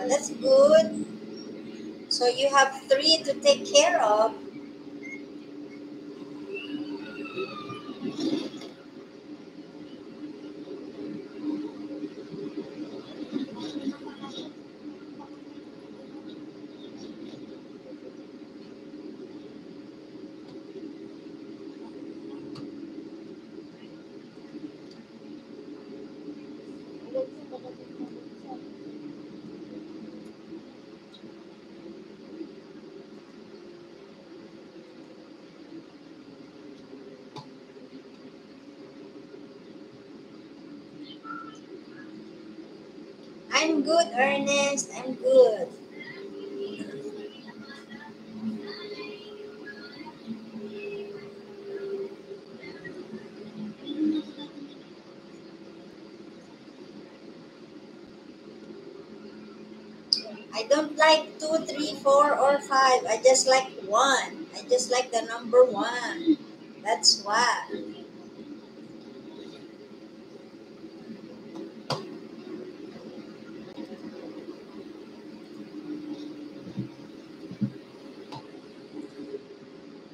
That's good. So you have 3 to take care of. I'm good, Ernest. I'm good. I don't like 2, 3, 4, or 5. I just like 1. I just like the number 1. That's why.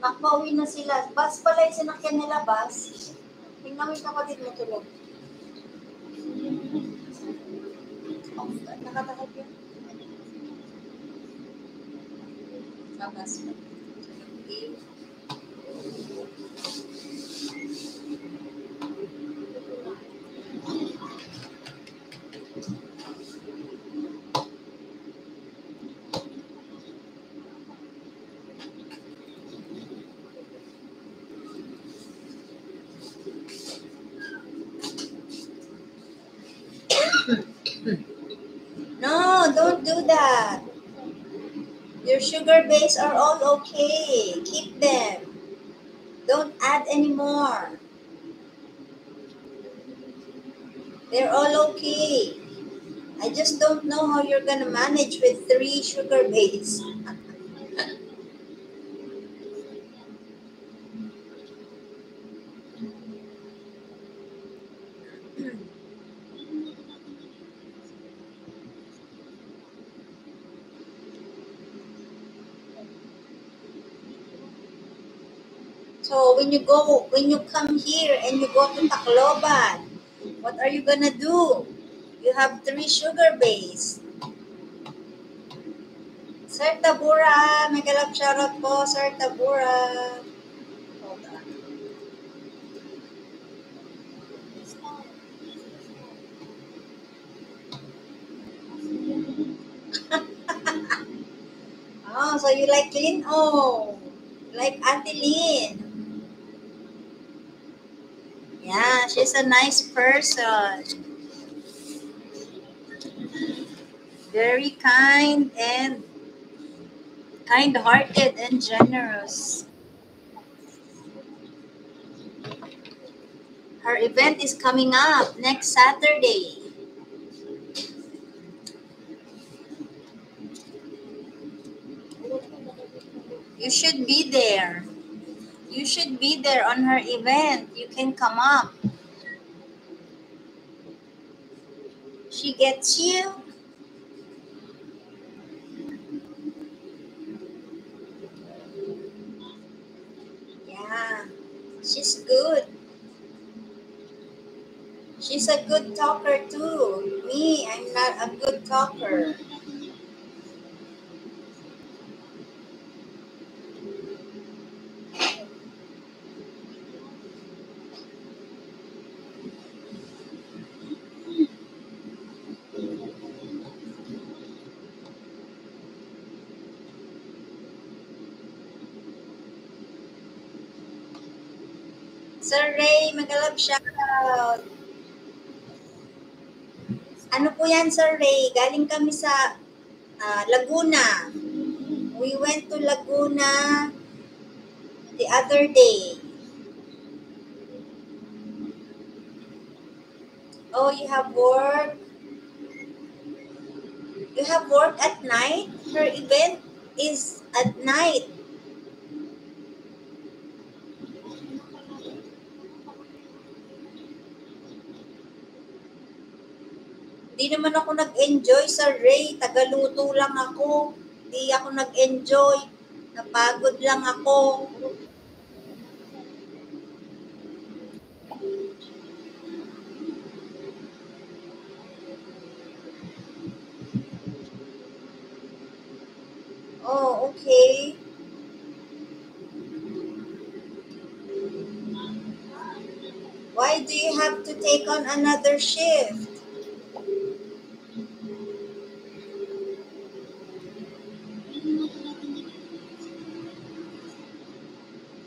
Nakauwi na sila. Bus pala yung sinakyan nila, bus. Tingnan mo yung kapatid mo tulog. Oh, nakatakot yun. Sa bus pa. Okay. No, don't do that. Your sugar base are all okay. Keep them. Don't add anymore. They're all okay. I just don't know how you're gonna manage with 3 sugar base. So when you come here and you go to Tacloban, what are you gonna do? You have 3 sugar base. Sir Tabura, mega love shoutout po, Sir Tabura. Hold on. Oh, so you like Lynn? Oh, you like Auntie Lynn. Yeah, she's a nice person. Very and kind-hearted and generous. Her event is coming up next Saturday. You should be there. You should be there on her event. You can come up. She gets you. Yeah, she's good. She's a good talker too. Me, I'm not a good talker. Sir Ray, magalab shoutout. Ano po yan, Sir Ray? Galing kami sa Laguna. We went to Laguna the other day. Oh, you have work. You have work at night? Her event is at night. Di naman ako nag-enjoy sa Ray. Tagaluto lang ako. Di ako nag-enjoy. Napagod lang ako. Oh, okay. Why do you have to take on another shift?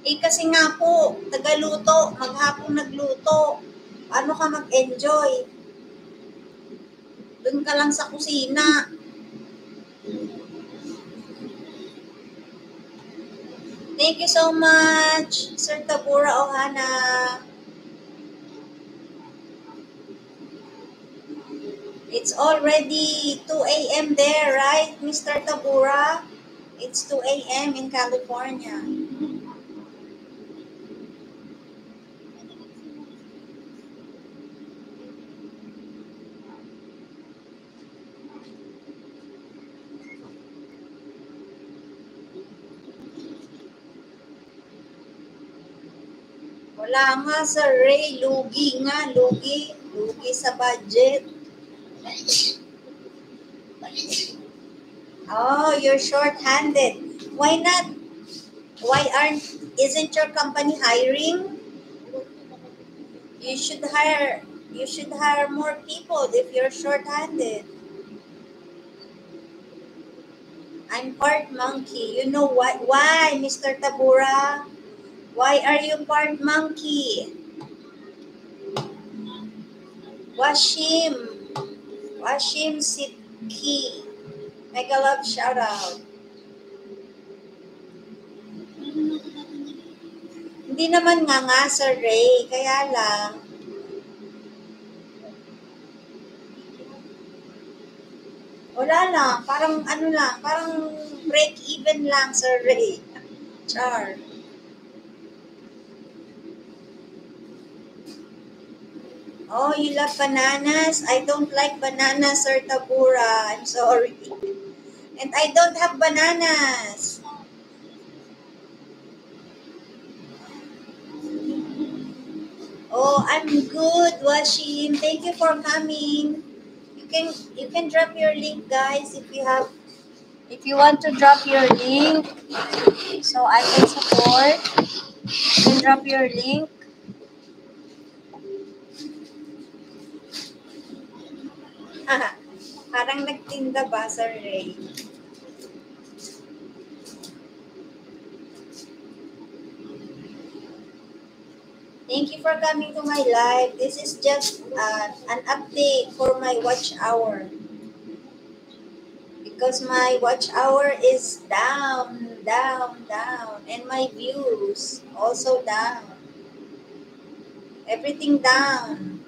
Eh kasi nga po, tagaluto, maghapong nagluto. Paano ka mag-enjoy? Doon ka lang sa kusina. Thank you so much, Sir Tabura Ohana. It's already 2 a.m. there, right, Mr. Tabura? It's 2 a.m. in California. Wala nga, Sir Ray. Lugi nga, lugi. Lugi sa budget. Oh, you're short-handed. Why not? Isn't your company hiring? You should hire more people if you're short-handed. I'm part monkey. You know what? Why, Mr. Tabura? Why are you part monkey? Washim. Washim Sitki. Mega love shout out. Hindi naman nga, Sir Ray. Kaya lang. Wala lang. Parang ano lang. Parang break even lang, Sir Ray. Char. Oh, you love bananas? I don't like bananas, Sir Tabura. I'm sorry. And I don't have bananas. Oh, I'm good, Washim. Thank you for coming. You can drop your link, guys, if you want to drop your link so I can support. You can drop your link. Parang nagtinda ba, Sir Ray? Thank you for coming to my live. This is just an update for my watch hour. Because my watch hour is down, down, down. And my views also down. Everything down.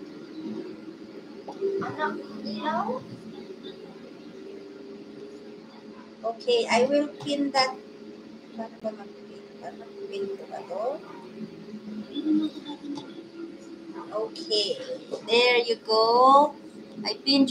Okay, I will pin that. Paano ba mag-pin? Paano mag-pin ko ba to? Okay, there you go. I pinned